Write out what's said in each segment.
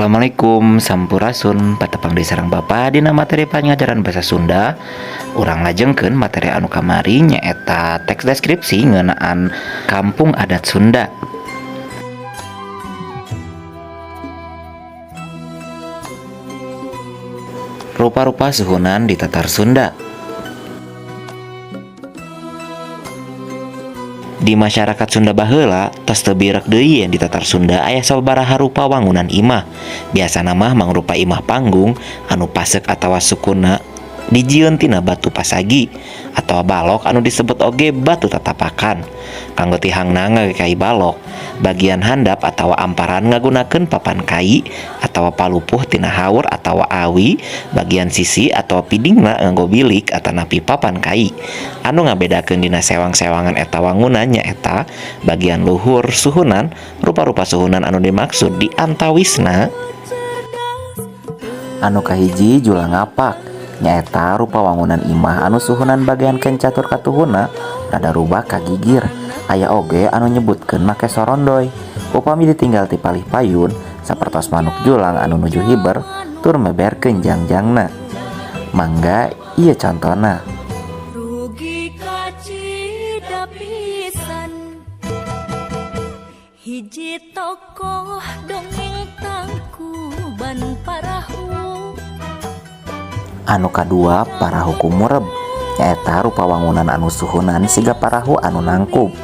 Assalamualaikum Sampurasun patepang di sareng Bapa dina materi pangajaran bahasa Sunda. Urang lajengkeun materi anu kamari nyaeta teks deskripsi ngeunaan kampung adat Sunda. Rupa-rupa suhunan di Tatar Sunda. Di masyarakat Sunda baheula tos teu birek deui di Tatar Sunda aya sababaraha rupa wangunan imah. Biasana mah mangrupa imah panggung anu pasek atawa sukuna dijieun tina batu pasagi atawa balok anu disebut oge batu tatapakan. Kanggo tihangna ngagai balok, bagian handap atawa amparan ngagunakeun papan kai atawa palupuh tina haur atawa awi, bagian sisi atawa pidingna nganggo bilik atanapi papan kai. Anu ngabedakeun dina sewang-sewangan eta wangunan nyaeta bagian luhur suhunan, rupa-rupa suhunan anu dimaksud di antawisna. Anu kahiji jula ngapak nyaeta rupa wangunan imah anu suhunan bagian kencatur katuhuna rada rubah kagigir. Aya oge anu nyebutkeun make sorondoy. Upami ditinggal ti palih payun sapertos manuk julang anu nuju hiber tur meberkeun jangjangna. Mangga ieu contona. Rugi kacida pisan hiji tokoh dongeng tangkuban parahu. Anu kadua parahu kumureb nyaeta rupa wangunan anu suhunan siga parahu anu nangkub.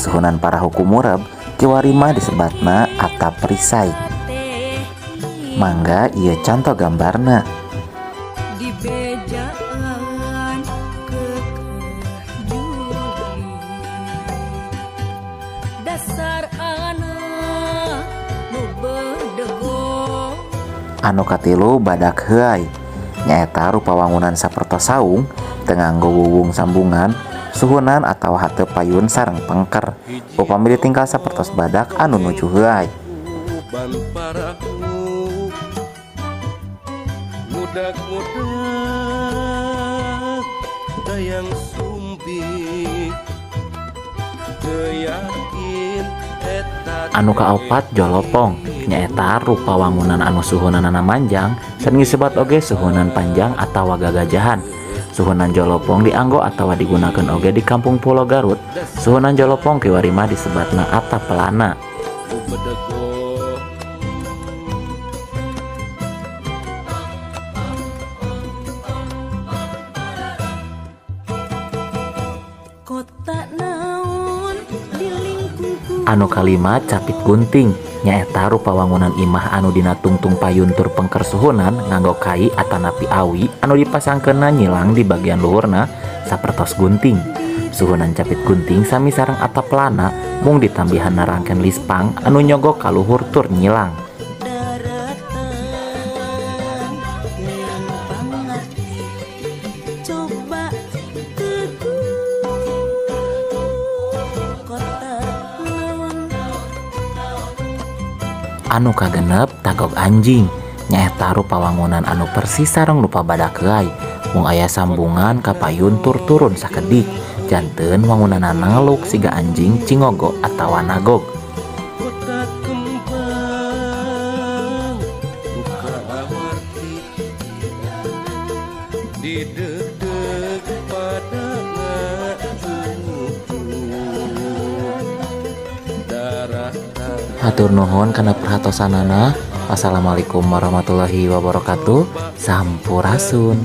Suhunan parahu kumureb kiwari mah disebatna atap perisai. Mangga ieu contoh gambarna. Di bejaan kekejuli dasar anak nu bedego. Anu katilu badak heuai nyaeta rupa wangunan sapertos saung teu nganggo wuwung sambungan, suhunan atawa hateup payun sareng pengker. Upami ditinggal sapertos badak anu nuju heuai. Mudak-mudak dayang sumbi yakin eta. Anu kaopat jolopong nyaeta rupa wangunan anu suhunanana manjang sering disebut oge suhunan panjang atawa gagajahan. Suhunan jolopong dianggo atawa digunakeun oge di kampung Pulo Garut. Suhunan jolopong kiwari mah disebatna atap pelana. Anu kalima capit gunting nyaeta rupa wangunan imah anu dina tungtung payun tur pengker suhunan nganggo kai atanapi awi anu dipasangkeunna nyilang di bagian luhurna sapertos gunting. Suhunan capit gunting sami sareng atap pelana mung ditambihanna rangken lispang anu nyogok ka luhur tur nyilang. Anu kagenep tagog anjing nyaeta rupa wangunan anu persis sareng rupa badak heuai mung aya sambungan ka payun tur turun sakedik. Janten wangunanna ngeluk siga anjing cingogo atawa nagog. Hatur nuhun kana perhatosanana. Wassalamualaikum warahmatullahi wabarakatuh. Sampurasun.